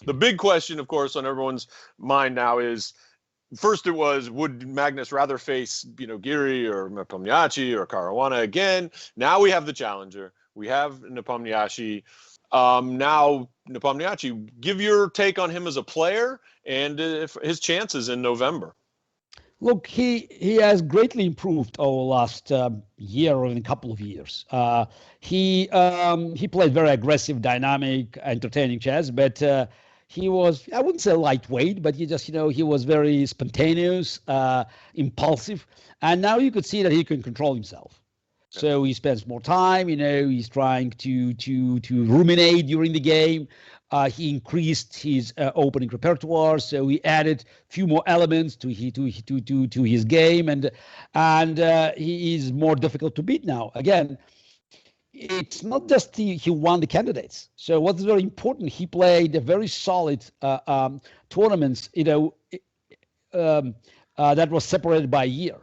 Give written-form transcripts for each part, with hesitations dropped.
The big question, of course, on everyone's mind now is, first it was, would Magnus rather face, Giri or Nepomniachtchi or Caruana again? Now we have the challenger. We have Nepomniachtchi. Now, Nepomniachtchi, give your take on him as a player and his chances in November. Look, he has greatly improved over the last year or a couple of years. He played very aggressive, dynamic, entertaining chess, but he was, I wouldn't say lightweight, but he was very spontaneous, impulsive, and now you could see that he can control himself. So he spends more time, he's trying to ruminate during the game. He increased his opening repertoire, so he added a few more elements to his game, and he is more difficult to beat now. Again, it's not just he won the candidates. So what's very important, he played a very solid tournaments, that was separated by a year.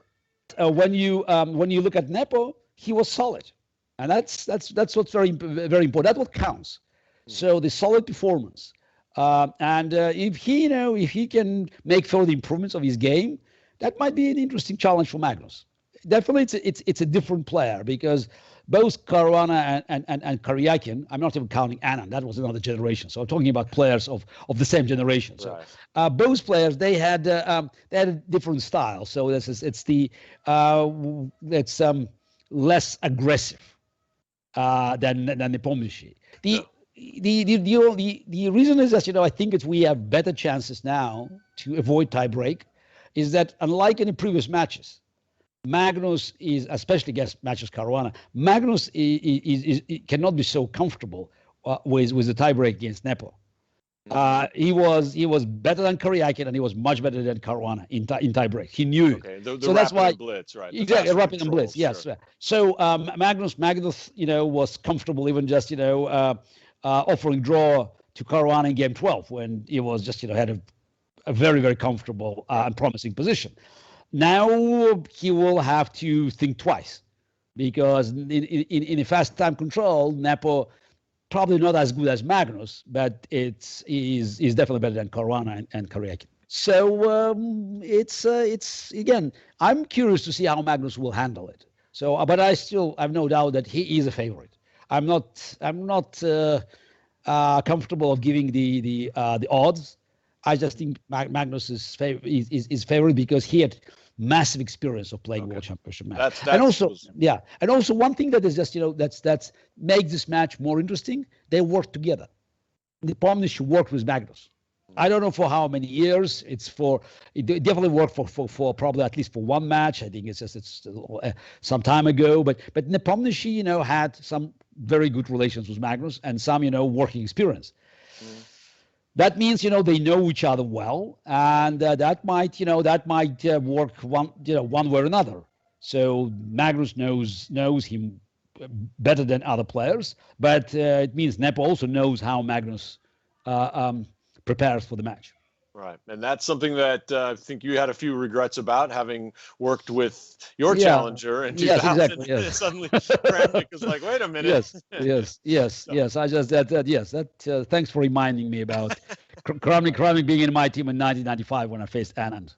When you look at Nepo, he was solid, and that's what's very very important. That's what counts. So the solid performance, and if he can make further improvements of his game, that might be an interesting challenge for Magnus. Definitely, it's a different player, because both Caruana and Karyakin, I'm not even counting Anand, that was another generation. So I'm talking about players of the same generation. So both players, they had a different style. So it's less aggressive than Nepomniachtchi. The reason is that I think we have better chances now to avoid tiebreak, is that unlike in the previous matches, Magnus is, especially against matches Caruana, Magnus is cannot be so comfortable with the tiebreak against Nepo. He was better than Karyakin, and he was much better than Caruana in tiebreak. He knew it. So that's why blitz, right? Exactly, rapid and blitz. Yes. Sure. So Magnus, was comfortable even just offering draw to Caruana in game 12, when he was just had a very very comfortable and promising position. Now he will have to think twice, because in a fast time control, Nepo probably not as good as Magnus, but is definitely better than Caruana and Karyakin. So it's again, I'm curious to see how Magnus will handle it. So, but I have no doubt that he is a favorite. I'm not comfortable of giving the odds. I just think Magnus is favorite because he had massive experience of playing World Championship match. And also one thing that is just that's makes this match more interesting. They work together. Nepomniachtchi worked with Magnus. I don't know for how many years. It definitely worked for probably at least for one match. I think it's some time ago. But Nepomniachtchi had some very good relations with Magnus and some working experience. That means they know each other well, and that might work one way or another. So Magnus knows him better than other players, but it means Nepo also knows how Magnus prepares for the match. Right, and that's something that I think you had a few regrets about, having worked with your challenger in 2000. Yes, exactly. Yes. Suddenly, Kramnik was like, "Wait a minute." Yes. I just thanks for reminding me about Kramnik being in my team in 1995 when I faced Anand.